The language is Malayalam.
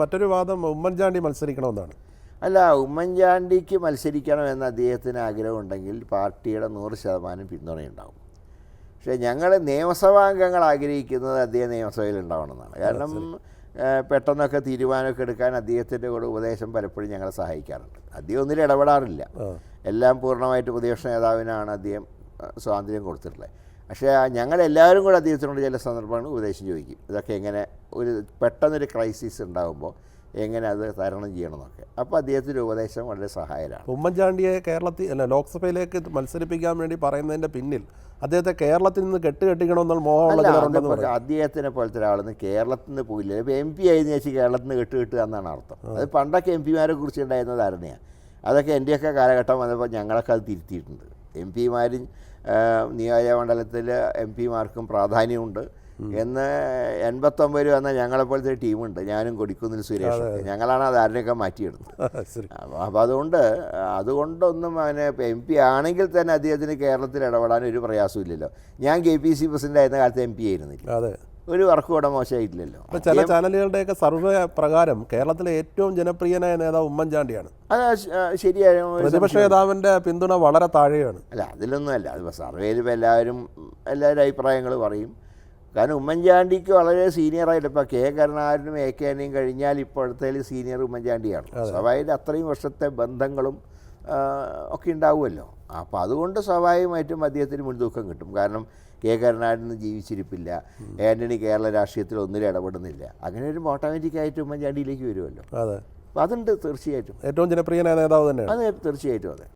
മറ്റൊരു വാദം ഉമ്മൻചാണ്ടി മത്സരിക്കണമെന്നാണ്. അല്ല, ഉമ്മൻചാണ്ടിക്ക് മത്സരിക്കണമെന്ന് അദ്ദേഹത്തിന് ആഗ്രഹമുണ്ടെങ്കിൽ പാർട്ടിയുടെ 100% പിന്തുണയുണ്ടാവും. പക്ഷേ ഞങ്ങൾ നിയമസഭാംഗങ്ങൾ ആഗ്രഹിക്കുന്നത് അദ്ദേഹം നിയമസഭയിൽ ഉണ്ടാവണമെന്നാണ്. കാരണം പെട്ടെന്നൊക്കെ തീരുമാനമൊക്കെ എടുക്കാൻ അദ്ദേഹത്തിൻ്റെ കൂടെ ഉപദേശം പലപ്പോഴും ഞങ്ങളെ സഹായിക്കാറുണ്ട്. അദ്ദേഹം ഒന്നിലും ഇടപെടാറില്ല. എല്ലാം പൂർണ്ണമായിട്ട് പ്രതിപക്ഷ നേതാവിനാണ് അദ്ദേഹം സ്വാതന്ത്ര്യം കൊടുത്തിട്ടുള്ളത്. പക്ഷേ ഞങ്ങളെല്ലാവരും കൂടെ അദ്ദേഹത്തിനോട് ചില സന്ദർഭങ്ങൾ ഉപദേശം ചോദിക്കും. ഇതൊക്കെ എങ്ങനെ പെട്ടെന്നൊരു ക്രൈസിസ് ഉണ്ടാകുമ്പോൾ എങ്ങനെ അത് തരണം ചെയ്യണമെന്നൊക്കെ. അപ്പോൾ അദ്ദേഹത്തിൻ്റെ ഉപദേശം വളരെ സഹായകരമാണ്. ഉമ്മൻചാണ്ടിയെ ലോക്സഭയിലേക്ക് മത്സരിപ്പിക്കാൻ വേണ്ടി പറയുന്നതിൻ്റെ പിന്നിൽ അദ്ദേഹത്തെ കേരളത്തിൽ നിന്ന് കെട്ടിക്കണമെന്നുള്ള മോഹമുള്ള അദ്ദേഹത്തിനെ പോലത്തെ ഒരാളൊന്നും കേരളത്തിൽ നിന്ന് പോയില്ല. ഇപ്പോൾ MP ആയെന്ന് വെച്ചാൽ കേരളത്തിൽ നിന്ന് കെട്ടുക എന്നാണ് അർത്ഥം. അത് പണ്ടൊക്കെ MP മാരെ കുറിച്ച് ഉണ്ടായിരുന്ന ധാരണയാണ്. അതൊക്കെ എൻ്റെയൊക്കെ കാലഘട്ടം വന്നപ്പോൾ ഞങ്ങളൊക്കെ അത് തിരുത്തിയിട്ടുണ്ട്. MP മാരും നിയോജകമണ്ഡലത്തിൽ MP മാർക്കും പ്രാധാന്യമുണ്ട് എന്ന് 89 വന്ന ഞങ്ങളെപ്പോലത്തെ ടീമുണ്ട്. ഞാനും കൊടിക്കുന്നിൽ സുരേഷ്, ഞങ്ങളാണ് അത് ആരിനെയൊക്കെ മാറ്റിയെടുത്തത്. അപ്പോൾ അതുകൊണ്ടൊന്നും അവന് MP ആണെങ്കിൽ തന്നെ അദ്ദേഹത്തിന് കേരളത്തിൽ ഇടപെടാൻ ഒരു പ്രയാസമില്ലല്ലോ. ഞാൻ KPC പ്രസിഡന്റ് ആയിരുന്ന കാലത്ത് MP ആയിരുന്നില്ല. ഒരു വർക്ക് കൂടെ മോശമായിട്ടില്ലല്ലോ. ചില ചാനലുകളുടെയൊക്കെ സർവേ പ്രകാരം കേരളത്തിലെ ഏറ്റവും ജനപ്രിയനായ നേതാവ് ഉമ്മൻചാണ്ടിയാണ്. അത് ശരിയായ പ്രതിപക്ഷ നേതാവിൻ്റെ പിന്തുണ വളരെ താഴെയാണ്. അല്ല, അതിലൊന്നുമല്ല. അതിപ്പോൾ സർവേയിൽ ഇപ്പോൾ എല്ലാവരും അഭിപ്രായങ്ങൾ പറയും. കാരണം ഉമ്മൻചാണ്ടിക്ക് വളരെ സീനിയറായിട്ട് ഇപ്പോൾ K കരുണാകരനും AK ആന്റണിയും കഴിഞ്ഞാൽ ഇപ്പോഴത്തെ സീനിയർ ഉമ്മൻചാണ്ടിയാണ്. സ്വാഭാവികമായിട്ട് അത്രയും വർഷത്തെ ബന്ധങ്ങളും ഒക്കെ ഉണ്ടാവുമല്ലോ. അപ്പോൾ അതുകൊണ്ട് സ്വാഭാവികമായിട്ടും അദ്ദേഹത്തിന് മുൻതൂക്കം കിട്ടും. കാരണം K കരുണാകരനൊന്നും ജീവിച്ചിരിപ്പില്ല, ആന്റണി കേരള രാഷ്ട്രീയത്തിൽ ഒന്നിലും ഇടപെടുന്നില്ല. അങ്ങനെ ഒരു ഓട്ടോമാറ്റിക്കായിട്ട് ഉമ്മൻചാണ്ടിയിലേക്ക് വരുമല്ലോ. അപ്പോൾ അതുണ്ട് തീർച്ചയായിട്ടും. ഏറ്റവും ജനപ്രിയനായ നേതാവ് തന്നെയാണ്. അതെ, തീർച്ചയായിട്ടും അതെ.